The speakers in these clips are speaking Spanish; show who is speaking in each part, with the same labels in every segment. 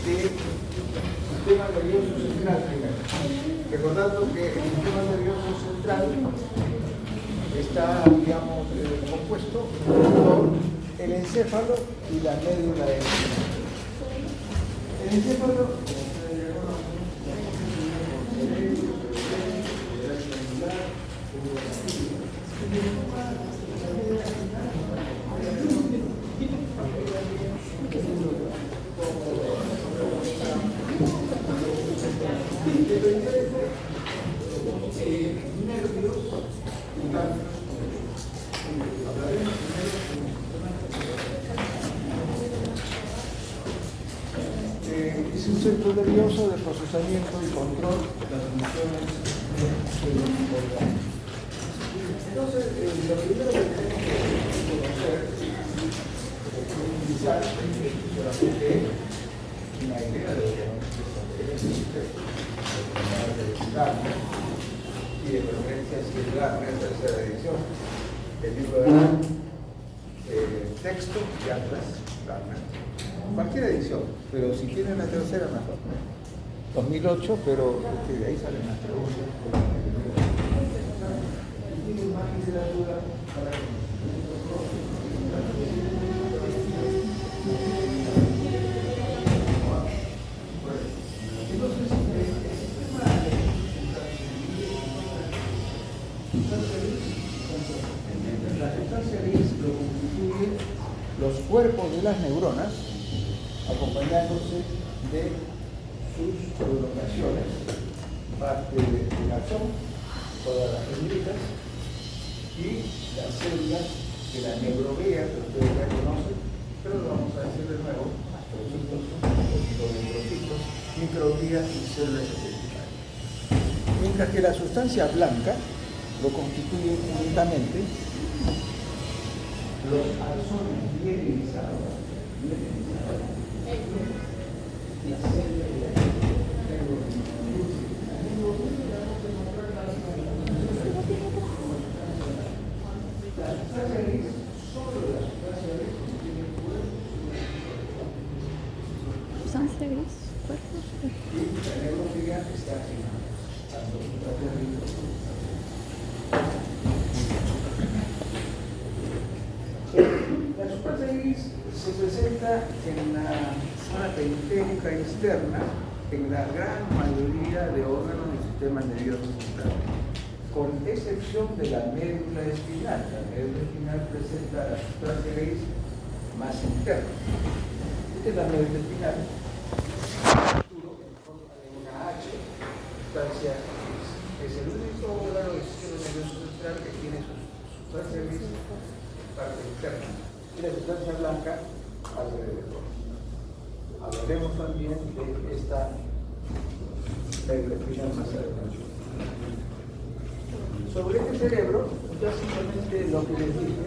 Speaker 1: del sistema nervioso central primero. Recordando que el sistema nervioso central está, digamos, compuesto por el encéfalo y la médula espinal. El encéfalo es un centro nervioso de procesamiento y control de las funciones del organismo. Entonces, lo primero que tenemos que conocer es utilizar solamente una idea de lo que existe y de preferencia circular en la tercera edición del libro de texto y atlas Gardner. Cualquier edición, pero si tienen la tercera, mejor. 2008, pero de ahí salen las preguntas. Tienen más literatura para la sustancia gris lo constituyen los cuerpos de las neuronas, acompañándose de sus prolongaciones, parte del axón, todas las dendritas, y las células de la neurovea, que ustedes ya conocen, pero lo vamos a decir de nuevo: astrocitos, oligodendrocitos, microglías y células epiteliales. Mientras que la sustancia blanca lo constituyen únicamente los axones mielinizados, las células de la sustancia gris, solo la sustancia gris contiene
Speaker 2: Sustancia gris, cuerpos.
Speaker 1: y la neurofila está asignada tanto sustancia gris. La sustancia gris se presenta en la zona periférica externa en la gran mayoría de órganos del sistema nervioso central, con excepción de la médula espinal. La médula espinal presenta la sustancia gris más interna. Esta es la médula espinal, en forma de una H, sustancia gris. Es el único órgano del sistema nervioso central que tiene su sustancia gris parte interna y la sustancia blanca alrededor. Hablaremos también de esta médula espinal más adelante. Sobre este cerebro, ya simplemente lo que les dije,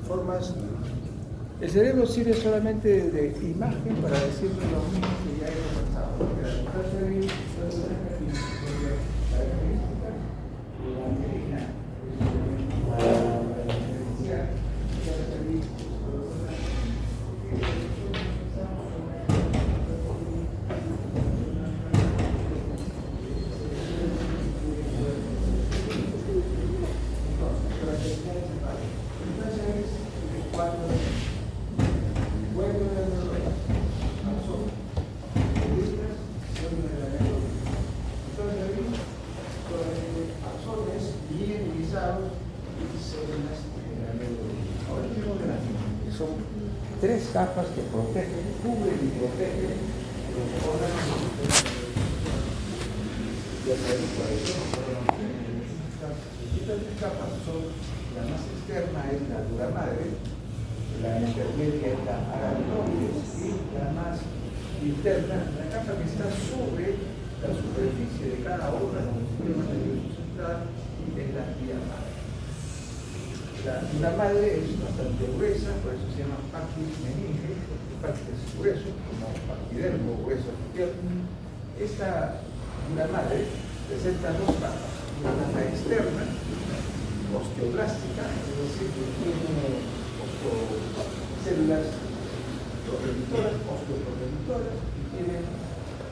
Speaker 1: formas. El cerebro sirve solamente de imagen para decirle lo mismo que ya hemos pasado. La sustancia gris es una característica de la mielina. Son tres capas que protegen, cubren y protegen los órganos del sistema nervioso. Estas tres capas son: la más externa es la dura madre, la intermedia es la aracnoides y la más interna, la capa que está sobre la superficie de cada órgano del sistema nervioso central, es la vía madre. La dura madre es bastante gruesa, por eso se llama pactis meninge, pactis es grueso, como paquidermo, grueso articular. Esta dura madre presenta dos capas: una capa externa, osteoblástica, es decir, que tiene células progenitoras, osteoprogenitoras, y tienen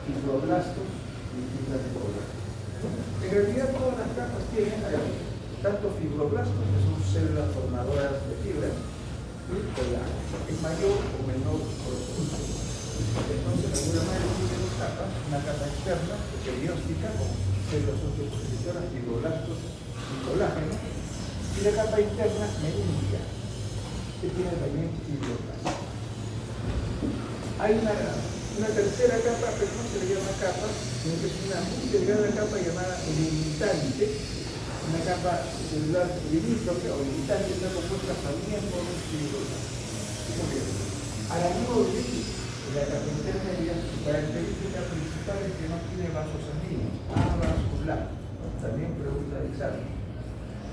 Speaker 1: fibroblastos y fibras de colágeno. En realidad todas las capas tienen tanto fibroblastos, que son células formadoras de fibras, y colágeno, en mayor o menor proporción. Entonces, de alguna manera tiene dos capas, una capa externa, perióstica, con células osteoprogenitoras, fibroblastos y colágeno, y la capa interna, meningia, que tiene también fibroblastos. Hay una tercera capa, pero no se le llama capa, sino que es una muy delgada capa llamada limitante, una capa celular limítrofe o limitante, está compuesta también por un fibroblastos. Aracnoides, la capa intermedia, su característica principal es que no tiene vasos sanguíneos, avascular, también pregunta de examen.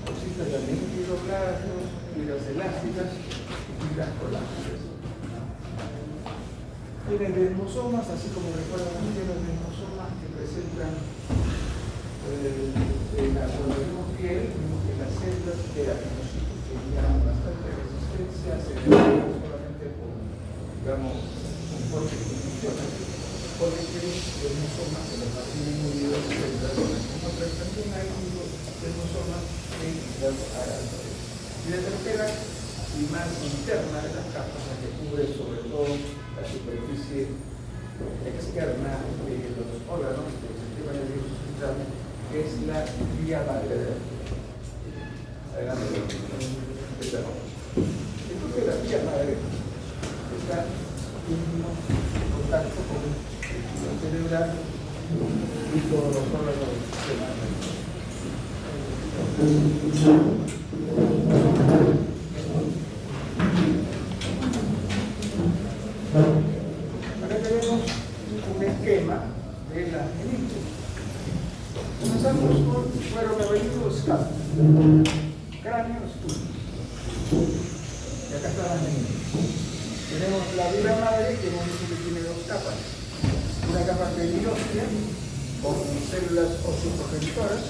Speaker 1: Existen también fibroblastos, fibras elásticas y fibras colágenas. Tienen desmosomas, así como recuerdan ustedes los desmosomas que presentan cuando vemos piel, vemos que las células de adenocitos tenían bastante resistencia, se desarrollan solamente por, digamos, con fuertes condiciones, porque tienen desmosomas que los mantienen muy diversas células, como también hay desmosomas en las aracnoides. Y la tercera y más interna de las capas, la que cubre sobre todo la superficie externa de los órganos del sistema nervioso central, que es la vía madre. Adelante. Entonces la vía madre está en íntimo contacto con el tejido cerebral y todos los órganos del sistema nervioso. Acá tenemos un esquema de las meninges. Comenzamos con cuero cabelludo, escápula, cráneo, estúpido. Y acá están las meninges. Tenemos la dura madre, que hemos visto que tiene dos capas. Una capa perióstea con células osteoprogenitoras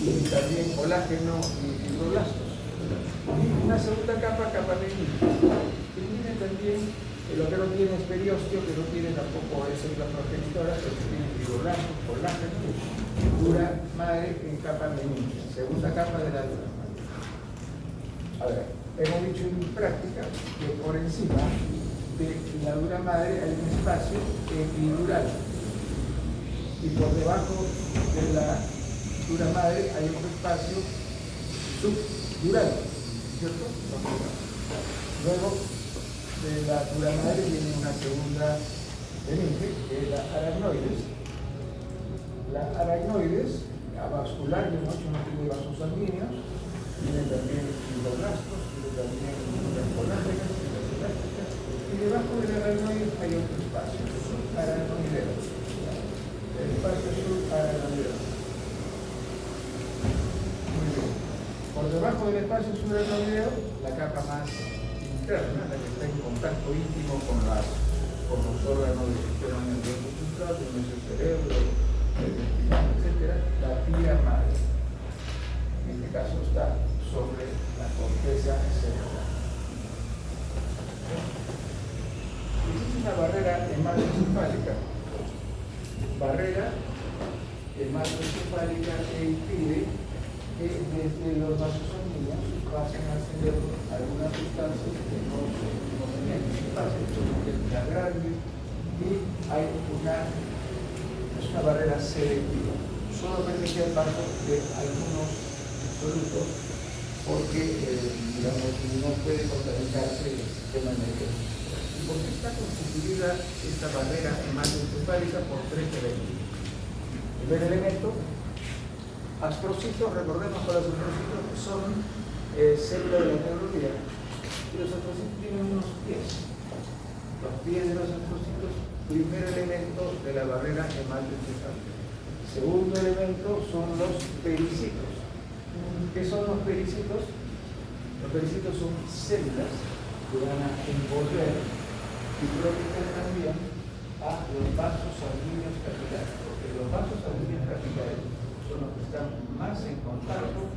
Speaker 1: y también colágeno y fibroblastos. Y una segunda capa, capa meninge, que tiene también, lo que no tiene es periósteo, que no tiene tampoco células progenitoras, pero que tiene fibroblastos, colágeno, dura madre en capa meninge, segunda capa de la dura madre. A ver, hemos dicho en práctica que por encima de la dura madre hay un espacio epidural y por debajo de la dura madre hay otro espacio subdural, ¿cierto? Luego de la dura madre viene una segunda meninge, que es la aracnoides. La aracnoides, avascular, que no tiene vasos sanguíneos, tiene también fibroblastos, tiene también fibras colágenas, fibras elásticas, y debajo de la aracnoides hay otro espacio, aracnoideo. El espacio subaracnoideo. Muy bien. Por debajo del espacio subaracnoideo, la capa más interna, la que está en contacto íntimo con los órganos del sistema nervioso central, como es el cerebro, el intestino, etc., la vía madre. En este caso está sobre la corteza cerebral. Existe una barrera hematoencefálica, que impide que desde los vasos sanguíneos pasen al cerebro algunas sustancias que no se tienen que pasen, porque es una grande y hay es una barrera selectiva. Solo permite el paso de algunos solutos porque, digamos, no puede contaminarse el sistema nervioso. ¿Y por qué está constituida esta barrera hematoencefálica? Por tres elementos. El primer elemento, astrocitos. Recordemos que los astrocitos son células de la neurología y los astrocitos tienen unos pies. Los pies de los astrocitos, primer elemento de la barrera hematoencefálica. Segundo elemento son los pericitos. ¿Qué son los pericitos? Los pericitos son células que van a envolver y proteger también a los vasos sanguíneos capilares, porque los vasos sanguíneos capilares son los que están más en contacto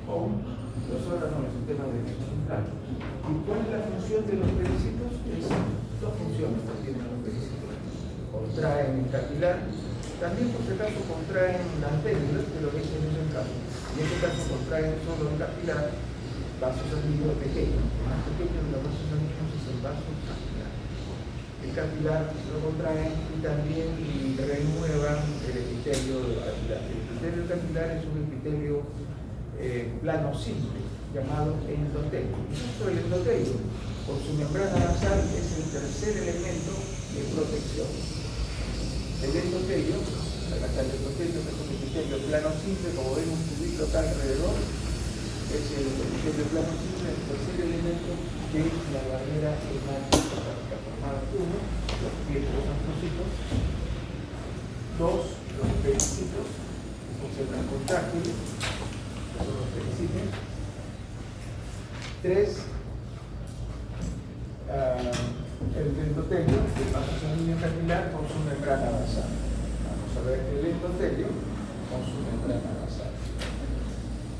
Speaker 1: con los órganos del sistema nervioso central. ¿Y cuál es la función de los pericitos? Es dos funciones que tienen los pericitos. Contraen el capilar, también por si acaso contraen las vértebras, que lo que dicen en el caso. En este caso contraen solo el capilar, vaso sanguíneo pequeño. El más pequeño de los vasos sanguíneos es el vaso capilar. El capilar lo contraen y también renuevan el epitelio capilar. El epitelio capilar es un epitelio plano simple, llamado endotelio. Y justo el endotelio, por su membrana basal, es el tercer elemento de protección. El endotelio, acá el endotelio, que es un epitelio plano simple, como ven un tubito acá alrededor, es el epitelio plano simple, el tercer elemento de la barrera hemática formada. Uno, los pies de los antrocitos. Dos, los pericitos, que son células contráctiles, que son los pericitos. Tres, el endotelio, el vaso sanguíneo capilar con su membrana basal. Vamos a ver el endotelio con su membrana basal.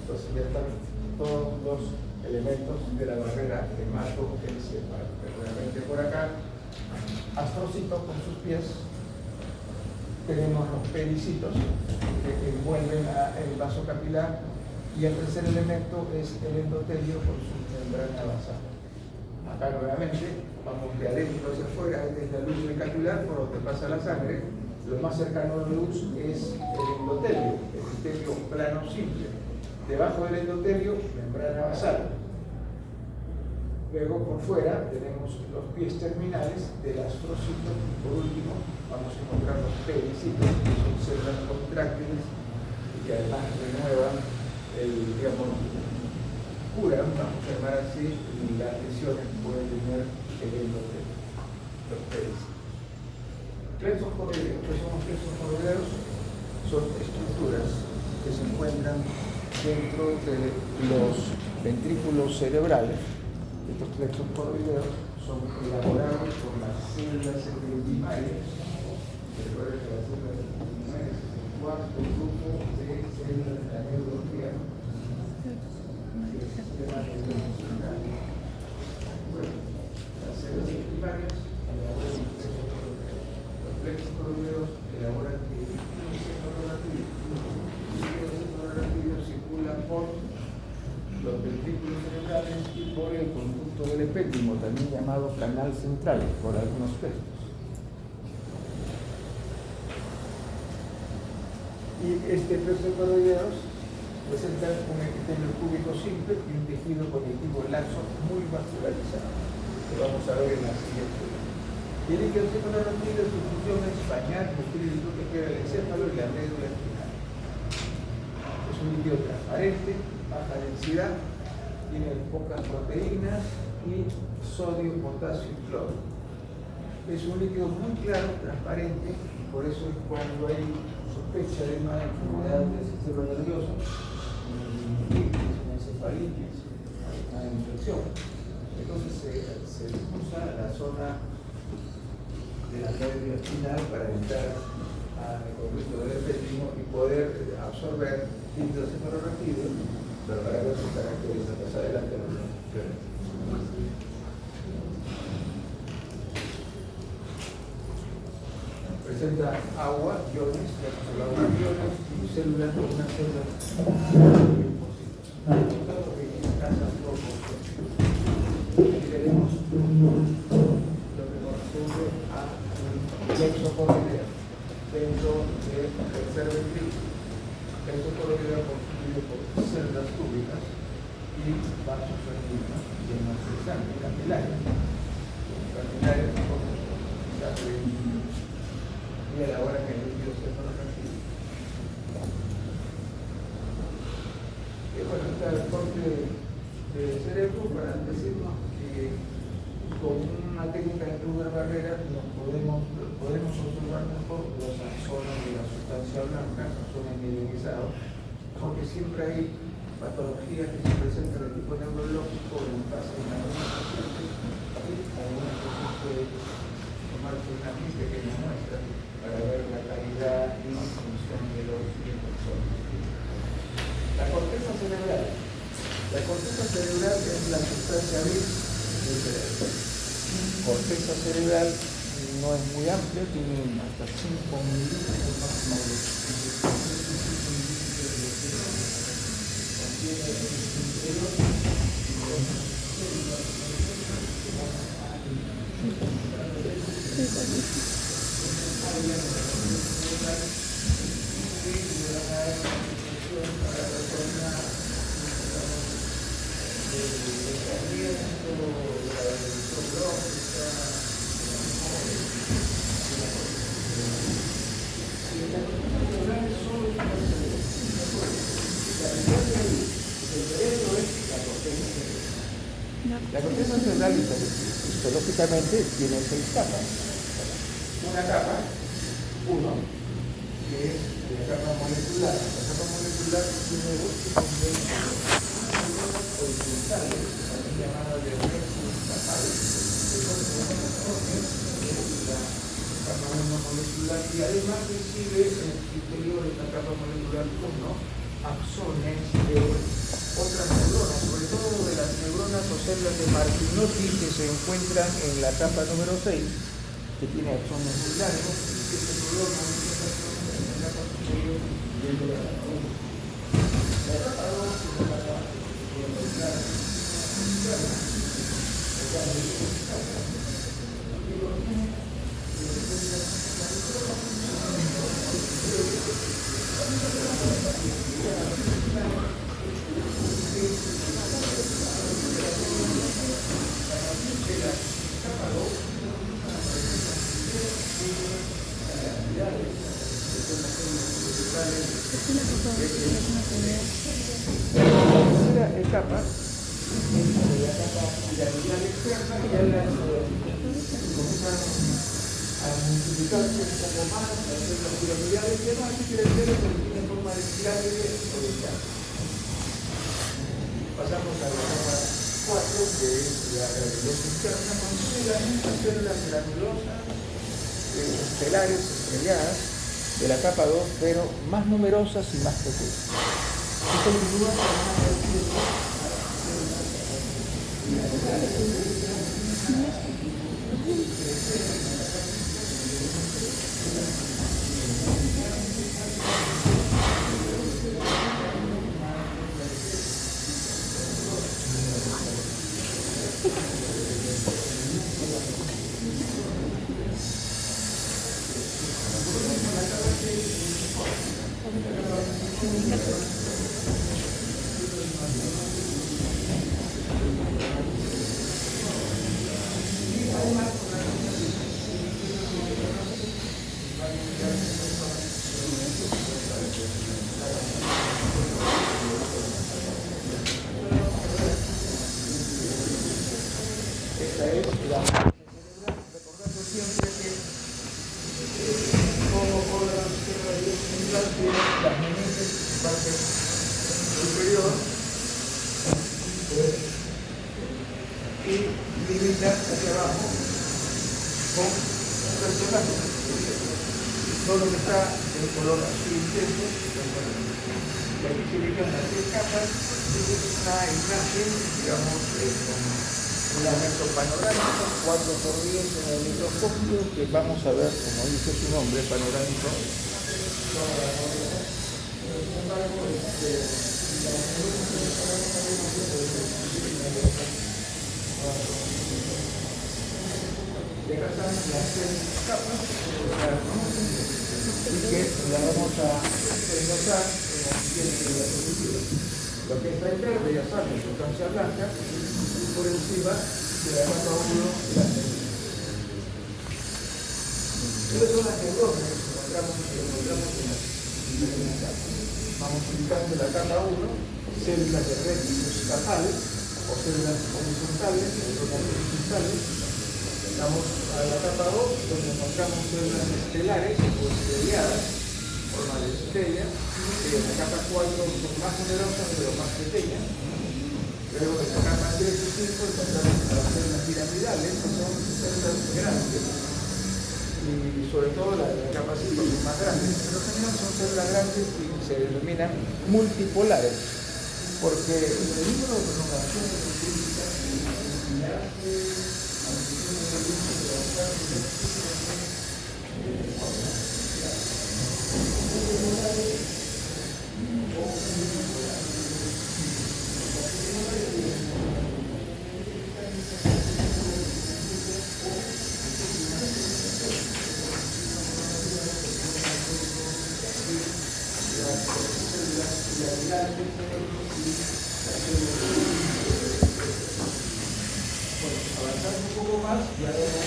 Speaker 1: Entonces ya están todos los elementos de la barrera hematoencefálica. Realmente por acá, astrocitos con sus pies, tenemos los pericitos que envuelven el vaso capilar, y el tercer elemento es el endotelio con su membrana basal. Acá nuevamente vamos de adentro hacia afuera, esta es la luz del capilar por donde pasa la sangre. Lo más cercano a la luz es el endotelio, el epitelio plano simple. Debajo del endotelio, membrana basal. Luego por fuera tenemos los pies terminales del astrocito, y por último vamos a encontrar los pericitos, que son células contráctiles y que además renuevan curan, vamos a llamar así, las lesiones que pueden tener el endotelio, los pericitos. Plexos coroideos. ¿Qué son los plexos coroideos? Son estructuras que se encuentran dentro de los ventrículos cerebrales. Estos plexos coroideos son elaborados por las células epididimarias. Recuerden que las células epididimarias es el cuarto grupo de células de la neurología. Bueno, las células epididimarias elaboran los plexos coroideos, elaboran el encefalorraquídeo circula por los ventrículos cerebrales y por el conducto del epédimo, también llamado canal central, por algunos textos. Y este plexo coroideos presenta un epitelio cúbico simple y un tejido conectivo laxo muy vascularizado, que vamos a ver en la siguiente. Y el encefalorraquídeo, su función es bañar, nutrir y proteger el encéfalo y la médula espinal. Es un líquido transparente, baja densidad, tiene pocas proteínas y sodio, potasio y cloro. Es un líquido muy claro, transparente, y por eso es cuando hay sospecha de una enfermedad del sistema nervioso, una encefalitis, una infección. Entonces se usa la zona de la médula espinal para evitar el conflicto del epédimo y poder absorber líquido cefalorraquídeo, pero para ver sus características. Más adelante lo veremos. Presenta agua, iones, ya hemos hablado de iones, y células con una célula aquí tenemos lo que corresponde a plexo coroideo dentro del tercer ventrículo. Plexo coroideo constituido por células cúbicas y vasos sanguíneos llenos de sangre, capilares. Los capilares con sangre y elaboran el líquido cefalorraquídeo. Y bueno, está el corte del cerebro para decirnos que con una técnica de Kruger Barrera nos podemos observar mejor los axones de la sustancia blanca, axones mielinizados, porque siempre hay patologías que se presentan de tipo neurológico en fase de algunos pacientes, y algunas veces puede tomarse una pequeña muestra para ver la calidad y función de los axones. La corteza cerebral cerebro. Corteza cerebral no es muy amplia, tiene hasta 5 milímetros más o menos. La corteza cerebral histológicamente tiene 6 capas. Una capa, que es la capa molecular. La capa molecular tiene dos tipos de neuronas horizontales, también llamadas de nexus basal, que son la capa 1 molecular, y además recibe en el interior de la capa molecular 1 axones de otras neuronas, sobre todo de las neuronas o células de Martinotti que se encuentran en la capa número 6, que tiene axones muy largos, y este neurona, estas axones en la capa superior de la capa 1. La capa 2 es la capa molecular interna, la tercera etapa es la capa piramidal externa, y ya las comienzan a multiplicarse un poco más, a hacer las piramidales y demás, y piramidales porque tienen forma de pirámide o de llave. Pasamos a la capa 4, que es la granulosa interna, con células granulosas, estelares, estrelladas, de la capa 2, pero más numerosas y más pequeñas. Y continúa con una todo lo que está en color azul intenso, y aquí se ubican las 3 capas, y es una imagen, digamos, con un aumento panorámico, 4 por 10 en el microscopio, que vamos a ver, como dice su nombre, panorámico. Sin embargo, de acá están las 3 capas, y que la vamos a desglosar en la siguiente diapositiva. Lo que está en verde, ya saben, sustancia blanca, y por encima de la capa 1 la célula. Estas son las neuronas que encontramos en las diferentes capas. Vamos ubicando la capa 1, células de rectus basal, o células horizontales, neuronas horizontales. Vamos a la capa 2, donde encontramos células estelares o estrelladas, forma de estrella. En la capa 4 son más numerosas, pero más pequeñas. Luego en la capa 3 y 5 encontramos las células piramidales, que son células grandes. Y sobre todo la de la capa 5 son más grandes. Pero en general son células grandes y se denominan multipolares, porque el número de prolongaciones científicas Avanzando un poco más, ya vemos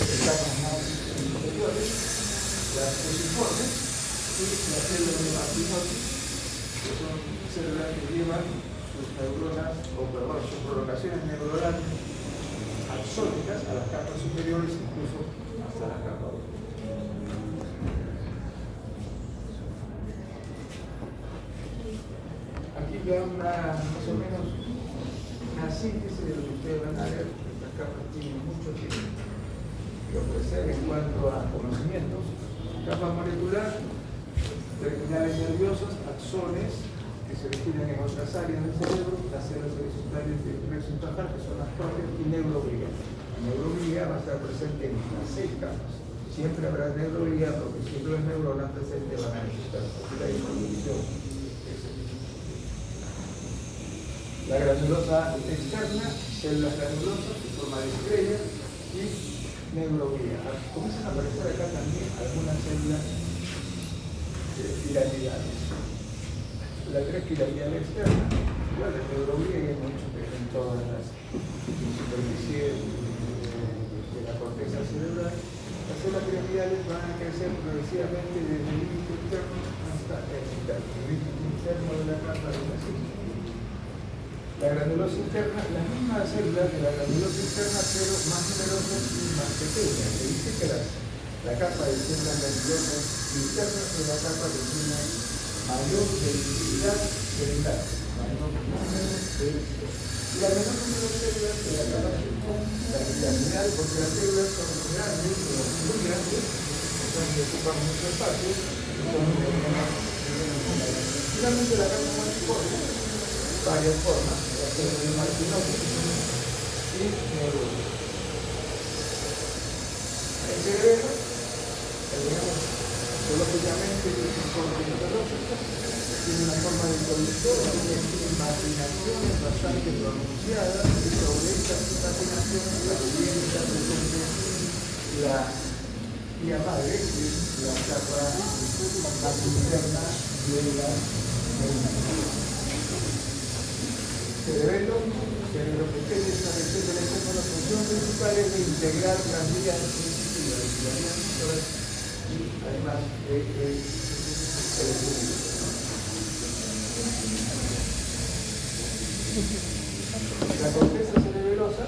Speaker 1: etapas más inferiores, las fusiformes y las células de mastinosis, que son células que llevan sus neuronas, o perdón, sus prolongaciones neuronales axónicas a las capas superiores, incluso hasta la capa 2. Aquí ya más o menos una síntesis de lo que ustedes van a ver. Estas capas tienen mucho que ofrecer en cuanto a conocimientos. Capa molecular, terminales nerviosas, axones, que se describen en otras áreas del cerebro, las células horizontales de plexo infrajal, que son las cortes, y neuroglía. La neuroglía va a estar presente en las 6 capas. Siempre habrá neuroglía, porque si no es neuronas presentes van a necesitar la introducción. La granulosa externa, células granulosas en forma de estrella y neuroglía. Comienzan a aparecer acá también algunas células piramidales. La 3 piramidal externa, igual la neuroglía y hay mucho que en todas las superficies de la corteza cerebral. Las células piramidales van a crecer progresivamente desde el límite interno hasta el externo, el límite interno de la capa de la célula. La granulosa interna, las mismas células de la granulosa interna, pero más numerosas y más pequeñas. Se dice que la capa de células granulosas internas es la capa que tiene mayor densidad cerebral, mayor número de células. Y la menor número de células de la capa la piramidal, porque las células son grandes, pero muy grandes, o sea que ocupan mucho espacio, y son finalmente la capa multiforme, varias formas, la célula de Martinotti y neuronas. El cerebro, digamos, zoológicamente es un corte mitológico, tiene una forma de conductor, tiene imaginaciones bastante pronunciadas, y sobre estas imaginaciones también está presente la vía madre, que es la capa más interna de la neuronas. Cerebelo pequeño es una región de la cual la función principal es de integrar las vías sensitivas y las vías motores y además la corteza cerebelosa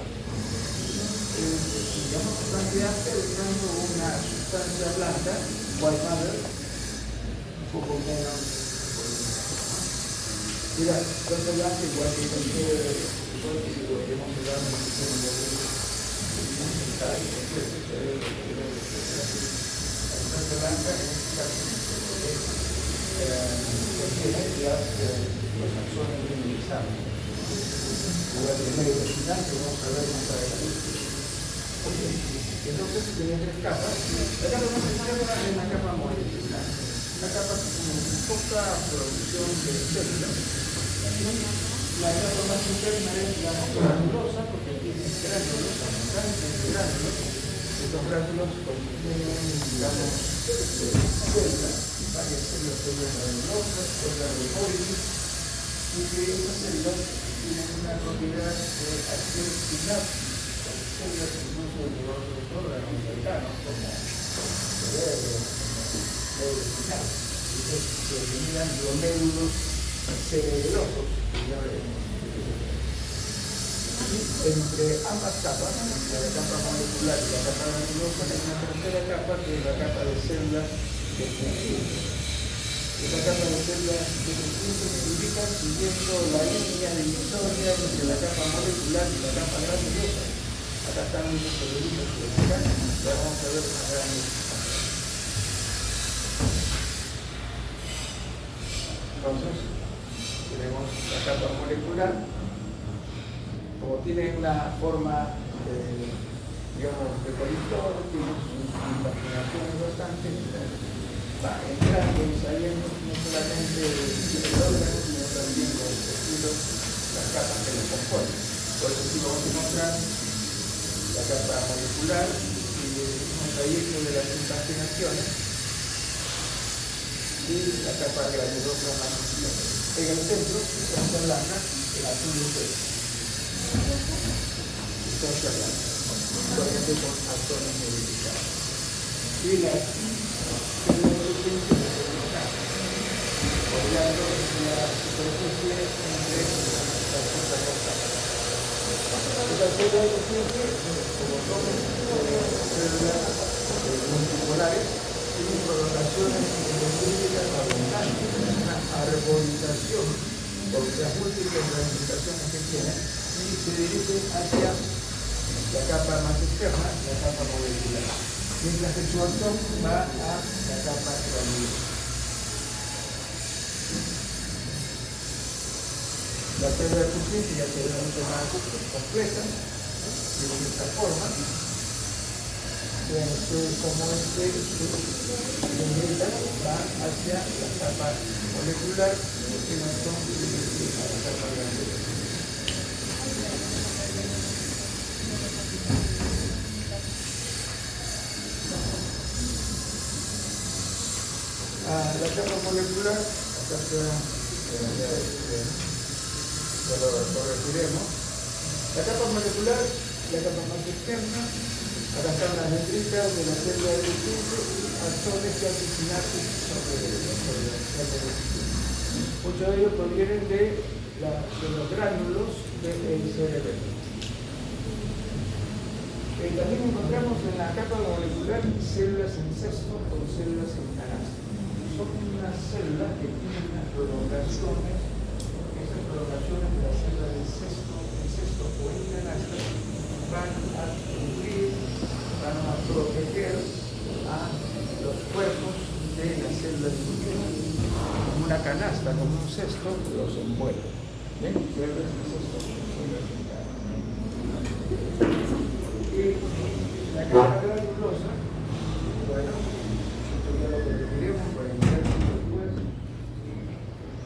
Speaker 1: digamos bastante dejando una sustancia blanca, white matter, un poco menos. Mira, cuando blanca igual que cualquier cosa que lo que hemos hablado en el sistema de la sustancia blanca en este caso contiene los axones minimizados. Igual que el medio original que vamos a ver más adelante. Entonces tiene 3 capas. La capa más externa es la capa molecular. Una capa con poca producción de células. La capa más interna es la granulosa, porque tiene gránulos, abundantes gránulos. Estos gránulos contienen, digamos, células, varias células granulosas, células de Moritis, y que estas células tienen una propiedad de acción sináptica. Células incluso de otros órganos cercanos, como cerebro, médula espinal. Se denominan glomérulos cerebelosos. Y entre ambas capas, entre la capa molecular y la capa granulosa, hay una tercera capa que es la capa de células defensivas. Esta capa de células defensivas se indica siguiendo la línea divisoria entre la capa molecular y la capa granulosa. Acá están muchos celulitos que acá ya vamos a ver una gran diferencia. Entonces, tenemos la capa molecular, como tiene una forma digamos, de conductor, tiene sus imaginaciones bastante, va entrando y saliendo no solamente del órgano, sino también los tejidos, las capas que lo componen. Por eso sí vamos a encontrar la capa molecular y un trayecto de las impaginaciones y la capa granulosa más externa. En el centro, esta blanca, el azul es hacia adelante, solamente con acciones modificadas. Y las células suficientes se colocan, rodeando la superficie entre las puntas rosas. Estas células suficientes, como son células multipolares, tienen prolongaciones dendríticas abundantes, una arborización por las múltiples ramificaciones que tienen y se dirigen hacia la capa más externa, la capa molecular, mientras que su acción va a la capa granular. La célula suficiente ya se ve mucho más completa, de esta forma. Vean ustedes cómo dendrita va hacia la capa molecular, que no son a la capa granular. La capa molecular, acá ya lo corregiremos. La capa molecular, la capa más externa, acá están las dendritas de la célula deficiente y axones y aficinales sobre la célula. Muchos de ellos provienen de los gránulos del cerebro. También encontramos en la capa molecular células en cesto o células en canasta. Son unas células que tienen unas prolongaciones. Esas prolongaciones de las células en cesto o en canasta van a cubrir, van a proteger a los cuerpos de las células nucleares. Como una canasta, como un cesto, los envuelve. ¿Ven? Células en cesto, células en canasta. Y la capa granulosa, bueno, esto ya lo repetiremos para iniciar después,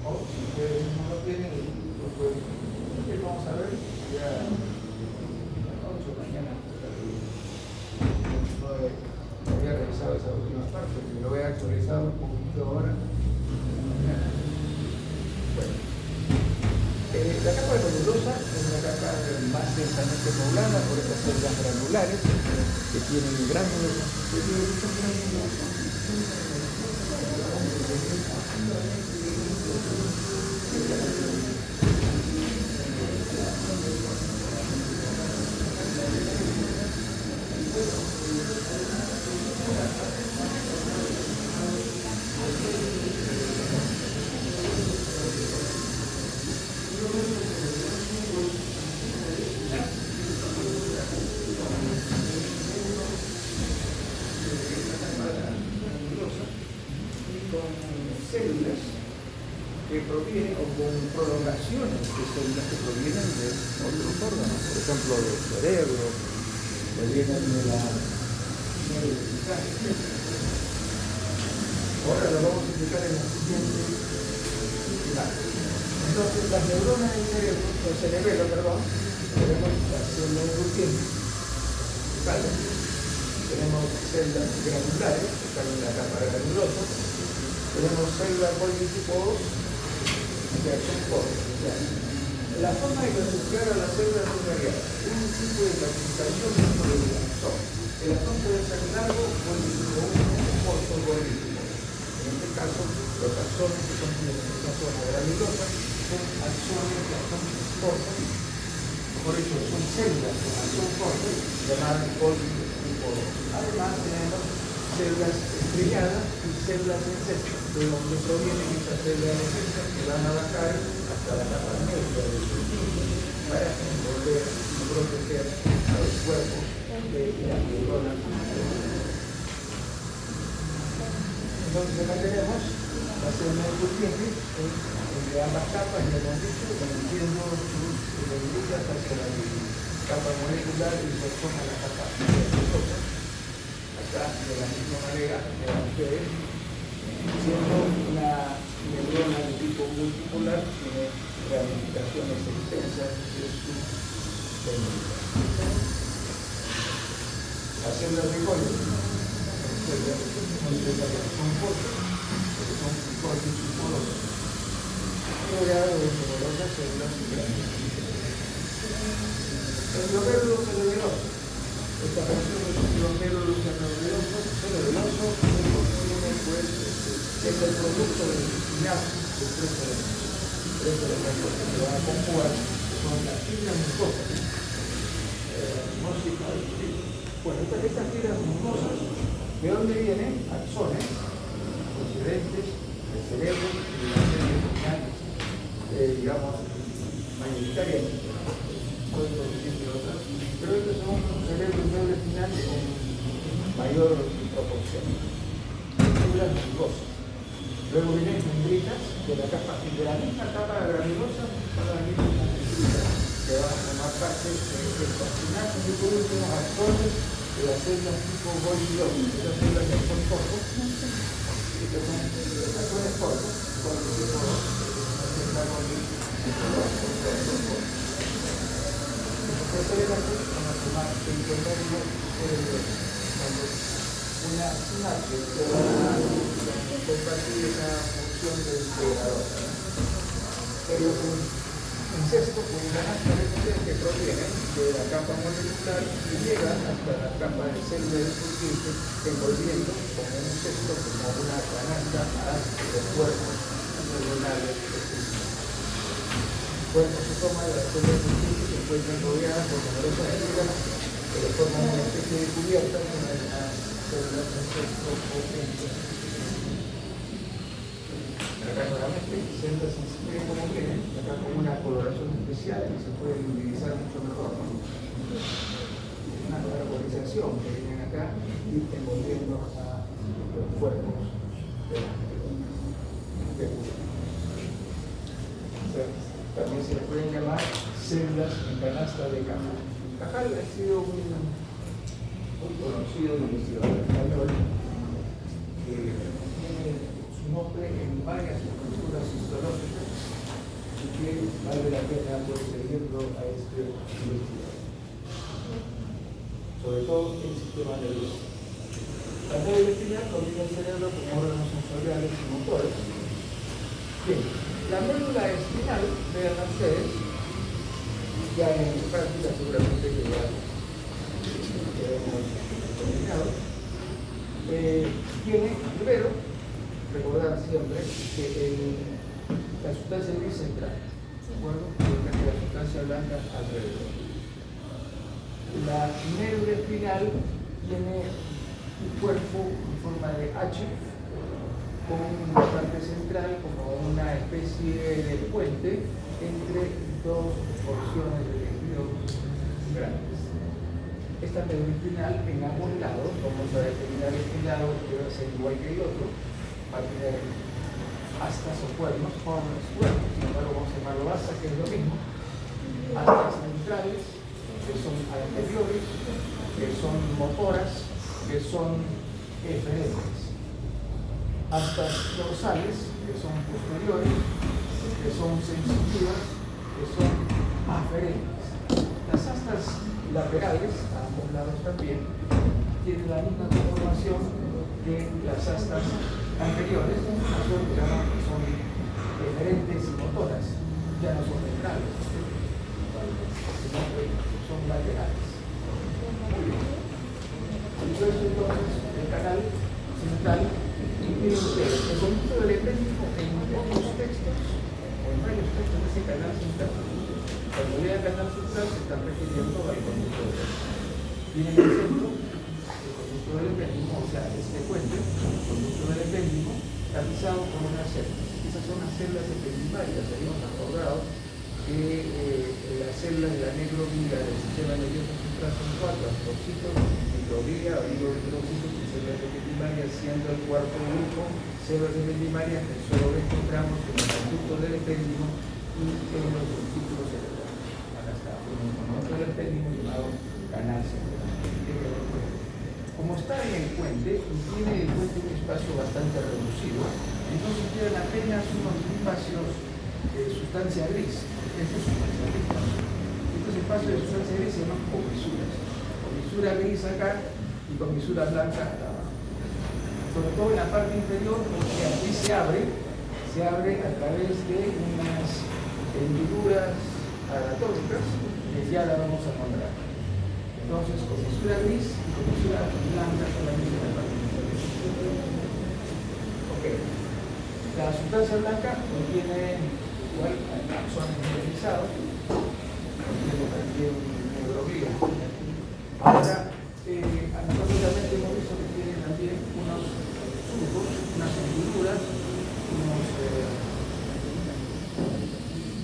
Speaker 1: o si ustedes no lo tienen, lo pueden. Vamos a ver ya a las 8 de la mañana. No había revisado esa última parte, pero lo he actualizado un poquito ahora. Bueno. La capa granulosa es una capa más densamente poblada por estas células granulares que tienen gránulos. Células que provienen o con prolongaciones de células que provienen de otros órganos, por ejemplo del cerebro, provienen de la neuromuscular. Ahora lo vamos a explicar en la siguiente imagen. Entonces las neuronas del cerebro, el cerebelo, perdón, tenemos las células durmientes, tenemos células granulares que están en la capa granulosa. Tenemos células politipos que son cortas. La forma de clasificar a las células es variada. Un tipo de clasificación es por el axón. El axón puede ser largo, político 1 o corto, político. En este caso, los axones que son de la zona granulosa son axones que son cortos. Por eso son células con axón corto llamadas polítipo 2. Además tenemos células estrelladas y células en cesto, de donde provienen esas células en cesto que van a bajar hasta la capa neutra del cerebro para volver a proteger a los cuerpos de las neuronas. Entonces acá tenemos las células durmientes de ambas capas, ya hemos dicho, convirtiendo sus dendritas hacia la capa molecular y se forma la capa granulosa. De la misma manera que ustedes, siendo una neurona de tipo multipolar, tiene ramificaciones extensas de su dendrita. Las células de Golgi son cortas, porque son cortes y porosas, rodeadas de numerosas células grandes. El glomérulo cerebroso. Esta porción es un glomérulo cerebroso que contiene, pues, es el producto del sinapsis de tres elementos que se van a conjugar, que son las fibras mucosas. Bueno, estas fibras mucosas, ¿de dónde vienen? Axones procedentes del cerebro y de las células espinales, digamos, mayoritariamente. Pero estos son un cerebro y médula espinal con mayor proporción. Fibras mucosas. Luego vienen dendritas de la misma capa granulosa para la misma dendrita que van a formar parte de esta espinal. Y por último, axones de las células tipo Golgi-Low, estas células que son cortos. Estos son axones cortos, con el tipo estos elementos van a formar el intermedio una sinapsis que va a compartir esa función del integrador. Ellos son incesto con una hasta que provienen de la capa molecular y llegan hasta la capa de célula discutiente envolviendo como un cesto, como una canasta a los cuerpos neuronales. El cuerpo se toma de las células discutientes se encuentran rodeadas por numerosas fibras que forman una especie de cubierta con las células de cesto potente. Acá nuevamente, células sensibles como vienen, acá con una coloración especial que se puede utilizar mucho mejor, ¿no? Una arborización que vienen acá y envolviendo a los cuerpos de la también se le pueden llamar células en canasta de Cajal. Cajal ha sido muy conocido investigador español que tiene su nombre en varias estructuras histológicas y que vale la pena pues, seguirlo a este investigador. Sobre todo el sistema nervioso. La médula espinal contiene el cerebro como órganos sensoriales y motores. Bien, la médula espinal, vean ustedes, ya en práctica seguramente que ya hemos terminado, tiene primero, recordar siempre que la sustancia gris central, ¿de acuerdo? Y la sustancia blanca alrededor. La médula espinal tiene un cuerpo en forma de H, con una parte central como una especie de puente entre dos porciones de tejido grandes. Esta médula espinal en ambos lados, vamos a determinar este lado que va a ser igual que el otro, va a tener astas o cuernos, sin embargo vamos a llamarlo asa, que es lo mismo, astas centrales, que son anteriores, que son motoras, que son eferentes. Astas dorsales, que son posteriores, que son sensitivas, que son aferentes. Las astas laterales, a ambos lados también, tienen la misma conformación que las astas anteriores, que son eferentes y motoras, ya no son ventrales, sino que son laterales. Muy bien. Dicho esto, entonces, el canal central. Miren ustedes, el conjunto del epéndico en otros textos, o en varios textos de ese canal central, cuando lea canal central se están refiriendo al conjunto del epéndico. Viene en el centro, el conjunto del epéndico, o sea, este puente, el conjunto del epéndico, tapizado con unas células. Esas son las células ependimarias, habíamos acordado que las células de la negroglia del sistema nervioso central son cuatro: astrocitos, microglia, oligocitocitos y células ependimarias, siendo el cuarto grupo células ependimarias que solo encontramos en el conducto del epéndico y en los vesículos cerebrales. Acá está un conjunto del épendimo llamado canal central. Como está en el puente y tiene el puente un espacio bastante reducido, entonces quedan apenas unos espacios de sustancia gris. Esta es sustancia gris. Estos espacios de sustancia gris se llaman comisuras. Comisura gris acá y comisura blanca acá. Sobre todo en la parte inferior, porque aquí se abre a través de unas hendiduras anatómicas que que ya la vamos a nombrar. Entonces, comisura gris y comisura blanca son la misma parte. Ok. La sustancia blanca contiene igual axones mineralizados, contiene también neuroglía. Ahora, anatómicamente hemos visto que tiene también unos surcos, unas hendiduras,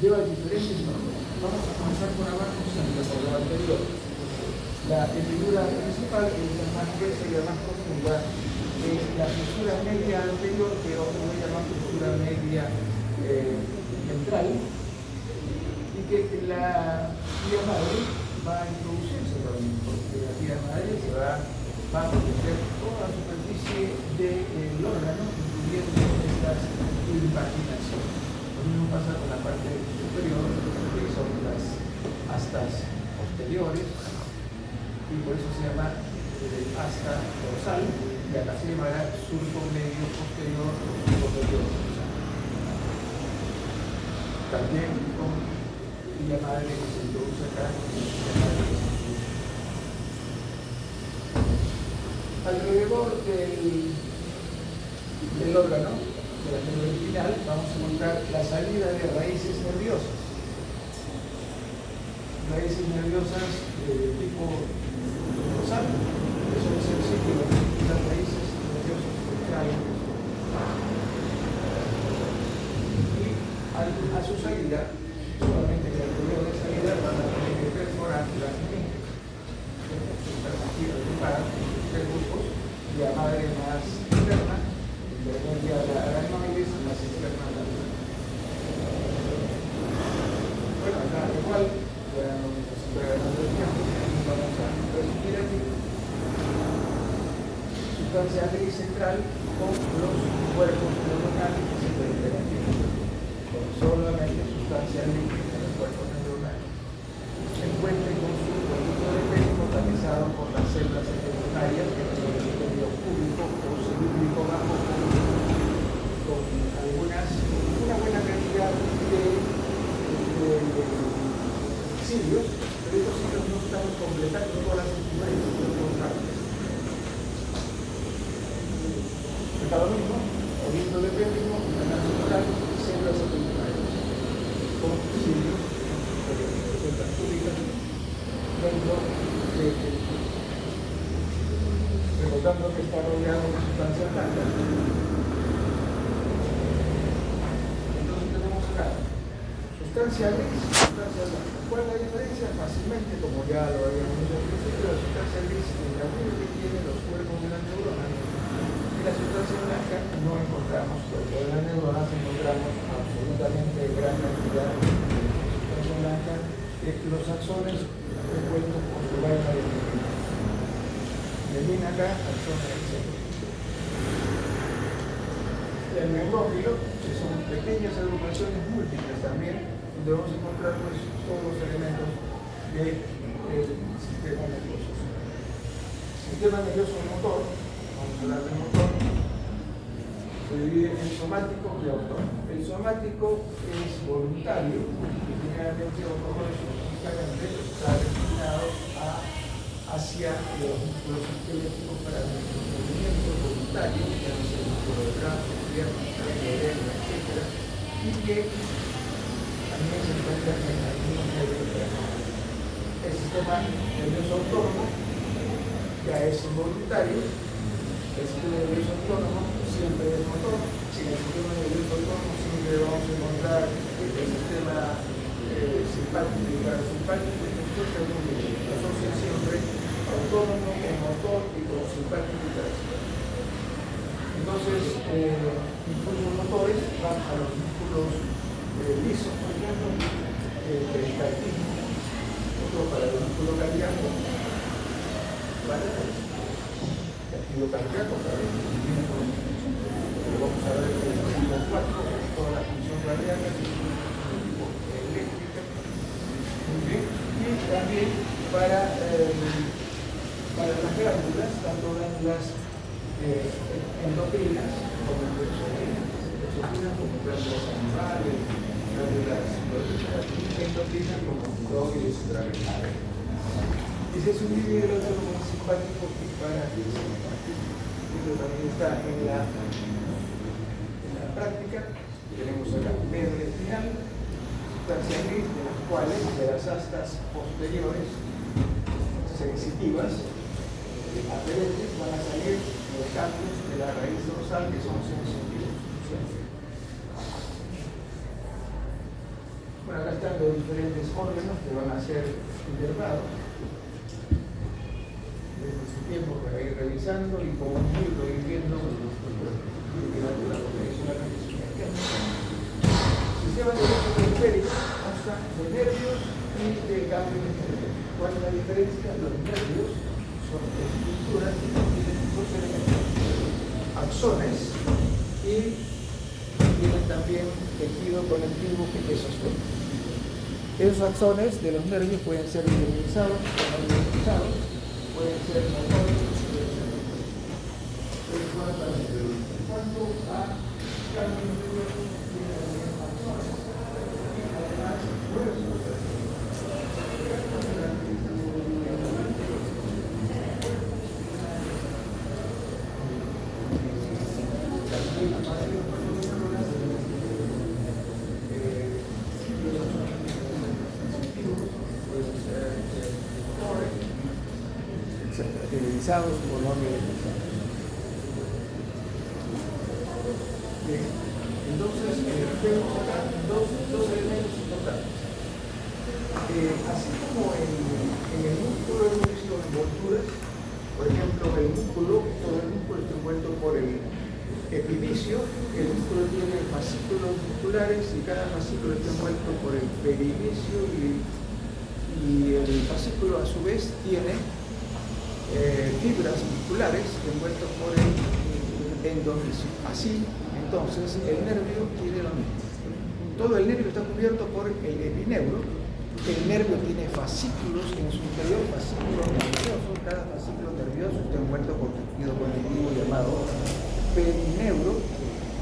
Speaker 1: lleva diferentes nombres. Vamos a comenzar por abajo siempre, por lo anterior. La hendidura principal es la más gruesa y la más profunda, es la fisura media anterior, que otro le llaman fisura media ventral, y que la vía madre va a introducirse también, porque la vía madre se va a proteger toda la superficie del órgano, incluyendo estas invaginaciones. Lo mismo pasa con la parte superior, que son las astas posteriores, y por eso se llama asta dorsal, y acá se llamará surco medio posterior dorsal. También con la madre que se introduce acá, alrededor del órgano, de la médula espinal, vamos a encontrar la salida de raíces nerviosas. Raíces nerviosas de tipo dorsal, que son sensibles a las raíces nerviosas centrales. Y a su salida, solamente que alrededor de salida van a tener que perforar las meninges, permitir agrupar tres grupos, y a madre más interna, intermedia la aracnoides, más externa la. Bueno, acá igual, ya no nos entregarán el tiempo, vamos a resumir aquí. Sustancia gris central con los cuerpos neuronales que se interactúan. Con solamente sustancia gris en los cuerpos neuronales. Se encuentra con su cuerpito de pelo focalizado por las células embrionarias que tienen el epitelio público o cilíndrico bajo con una buena cantidad de cilios, pero estos cilios no están completando todas las estructuras importantes. Está lo mismo, oriento de péndulo, canal central, células embrionarias con cilios, células públicas dentro de recordando que está rodeado de sustancia blanca. Entonces tenemos acá sustancia gris, sustancia blanca. ¿Cuál es la diferencia? Fácilmente, como ya lo habíamos dicho al principio, la sustancia gris es la única que tiene los cuerpos de la neurona, y la sustancia blanca no encontramos, porque en las neuronas encontramos absolutamente gran cantidad de sustancia blanca, los axones repuestos por su vaina de mielina. Mielina acá, axones etc. El neurófilo, que son pequeñas agrupaciones múltiples también, donde vamos a encontrar pues, todos los elementos del sistema nervioso. Sistema nervioso motor, vamos a hablar del motor, se divide en somático y autónomo. El somático es voluntario y generalmente está destinado hacia los músculos esqueléticos para el movimiento voluntario, que es el músculo de brazo, pierna, cadera, etc. Y que también se encuentra en algunos nervios. El sistema nervioso autónomo ya es involuntario. El sistema nervioso autónomo siempre es motor. Sin el sistema nervioso autónomo siempre vamos a encontrar el sistema simpático y parasimpático, y nosotros asocia siempre autónomo con motor y con simpático y parasimpático. Entonces, impulsos motores van a los músculos lisos, por ejemplo, pericarpismo, otro para el músculo cardíaco, ¿vale? Latido cardíaco, para el movimiento, vamos a ver que el tipo 4, toda la función cardíaca, tipo eléctrica, muy bien, y también para las glándulas, tanto glándulas endocrinas como exocrinas como glándulas animales, endocrinas como tiroides y trabejar. Y se subdivide el otro simpático y parasimpático. Esto también está en la práctica. Tenemos acá médula espinal, sustancia gris, de las cuales de las astas posteriores sensitivas aferentes van a salir los cambios de la raíz dorsal que son sensitivos. Bueno, acá están los diferentes órganos que van a ser inervados. Desde su tiempo para ir revisando y como un libro ir viendo la progresión. El sistema nervioso periférico consta de nervios y de ganglios. ¿Cuál es la diferencia? Los nervios son estructuras que tienen dos elementos: axones y tienen también tejido conectivo que sostiene. Esos axones de los nervios pueden ser indemnizados o no indemnizados, pueden ser motores, en cuanto a cambios nerviosos, tienen axones y además huesos. Utilizados por no utilizados. Bien, entonces vemos acá dos elementos importantes. Así como en el músculo hemos visto envolturas, por ejemplo, el músculo, todo el músculo está envuelto por el epidicio, el músculo tiene fascículos musculares y cada fascículo está envuelto por el peridicio y el fascículo a su vez tiene fibras musculares envueltos por el endomisio. Así, entonces, el nervio tiene lo mismo. Todo el nervio está cubierto por el epineuro. El nervio tiene fascículos en su interior, fascículos nerviosos. Cada fascículo nervioso está envuelto por tejido conectivo llamado perineuro.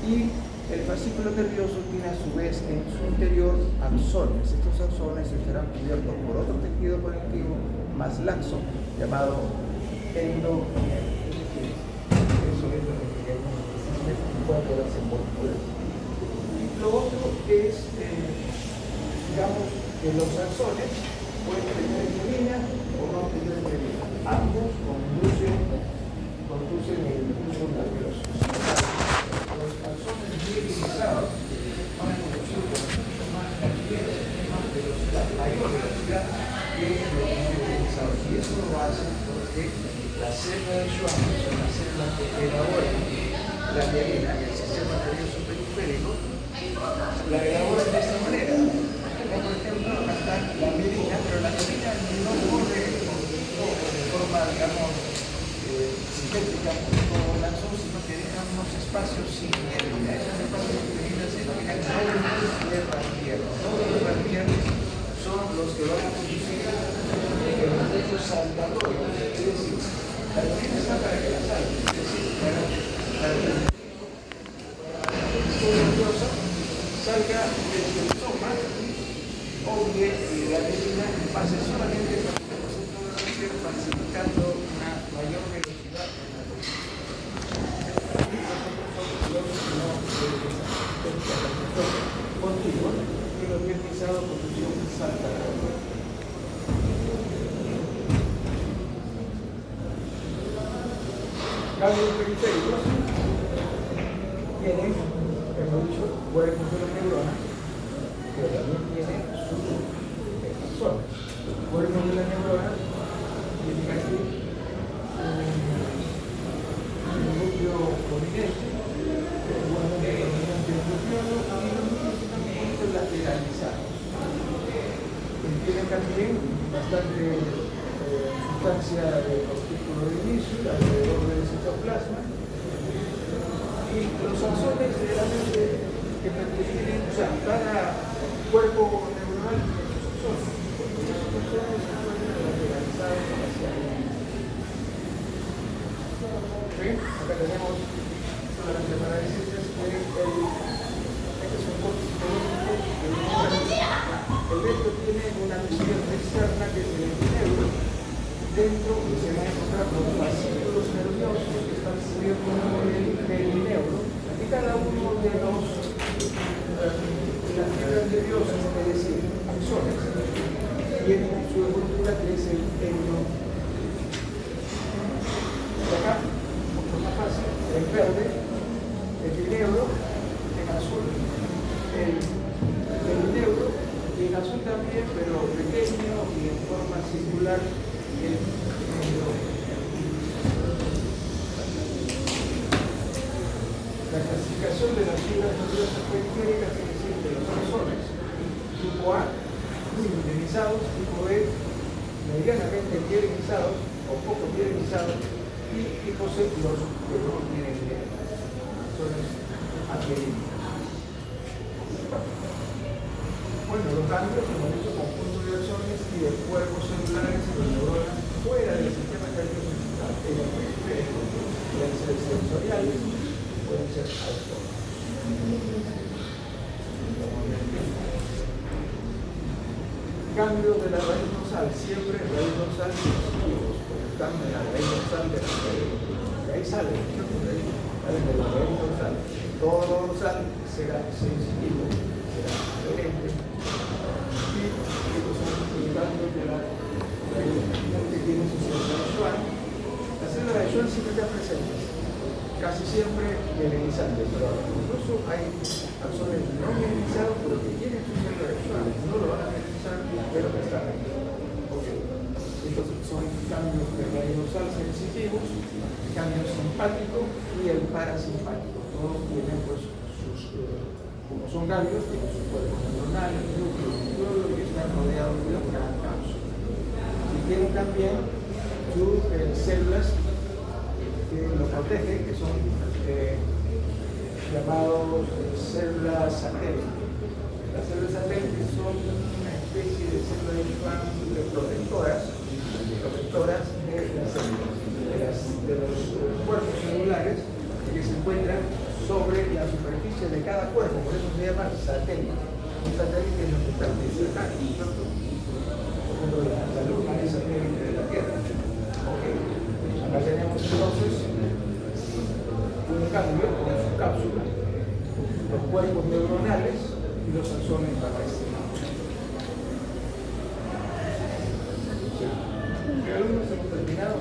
Speaker 1: Y el fascículo nervioso tiene a su vez en su interior axones. Estos axones estarán cubiertos por otro tejido conectivo más laxo llamado endocrino. Eso es lo que queremos decir en cuanto a las envolturas. Lo otro es, digamos, que los axones pueden tener mielina o no tener mielina. Ambos conducen el impulso nervioso. Los axones mielinizados van a conducir con mucho más rapidez, más velocidad, mayor velocidad que los mielinizados. Y eso lo hace porque la célula de Schwann, que son las células que elaboran la mielina en el sistema nervioso periférico, la elaboran de esta manera. Como por ejemplo, acá está la mielina, pero la mielina no corre de forma, digamos, simétrica como la son, sino que deja unos espacios sin mielina. Esos espacios sin mielina se denominan nódulos de Ranvier. Nódulos de Ranvier son los que van a producir el proceso saltatorio, es decir, la mielina está para que la salte, es decir, para que la nerviosa salga desde el soma o bien la mielina pase solamente por el concepto de Ranvier, facilitando una mayor velocidad en la y los no continuos y los mietizados producción saltatoria. Ganglios periféricos tienen, hemos dicho, huecos de la neurona, pero también tiene sus axones. Los huecos de la neurona tienen aquí un núcleo prominente, un núcleo prominente nucleado y los núcleos también lateralizados. Tienen también bastante sustancia de partícula de inicio alrededor del citoplasma y los axones generalmente que pertenecen, o sea, cada cuerpo neuronal tiene sus axones, porque los axones están lateralizados hacia adelante. ¿Ven? Acá tenemos solamente para decirles que este es un corte psicológico de externa, que es el epineuro. Dentro se van a encontrar los fascículos nerviosos que están cubiertos por el perineuro, y cada uno de las fibras nerviosas, es decir, axones, tiene su estructura que es el endo. Acá, mucho más fácil, en verde, el perineuro, en azul, el perineuro, y en azul también, pero pequeño y en forma circular, el endo. La clasificación de las fibras nerviosas periféricas, es decir, de los axones, tipo A, muy mineralizados, tipo B, medianamente mielinizados o poco mielinizados, y tipo C, los que no tienen axones amielinizados. Bueno, los ganglios son un conjunto de axones y de cuerpos celulares y de neuronas fuera del sistema nervioso central, en el periférico, pueden ser sensoriales, pueden ser autónomos. Cambios de la raíz dorsal, siempre raíz dorsal positivos, porque están en la raíz dorsal de la raíz. De ahí salen, salen de la raíz dorsal. Todo lo dorsal será sensitivo, será diferente. Y estos son los cambios de la raíz dorsal que tiene su célula de Schwann. Las células de Schwann siempre están presentes, casi siempre mielinizantes, pero incluso hay axones no mielinizados, pero que tienen su célula de Schwann. No lo van a mielinizar, pero que están ahí. Okay. Entonces son cambios de raíz dorsal sensitivos, cambios simpáticos y el parasimpático. Todos tienen pues sus, como son ganglios, tienen sus cuerpos neuronales, núcleos, y todo lo que están rodeados de una cápsula. Y tienen también sus células que lo protegen, que son llamados células satélites. Las células satélites son una especie de células de Schwann protectoras de las células, de los cuerpos celulares que se encuentran sobre la superficie de cada cuerpo, por eso se llama satélite. Un satélite es lo que está cerca, ¿cierto? Por ejemplo, la Luna es satélite de la Tierra. Okay. Acá tenemos entonces un cambio con su cápsula, los cuerpos neuronales y los axones para este lado. ¿Qué alumnos hemos terminado?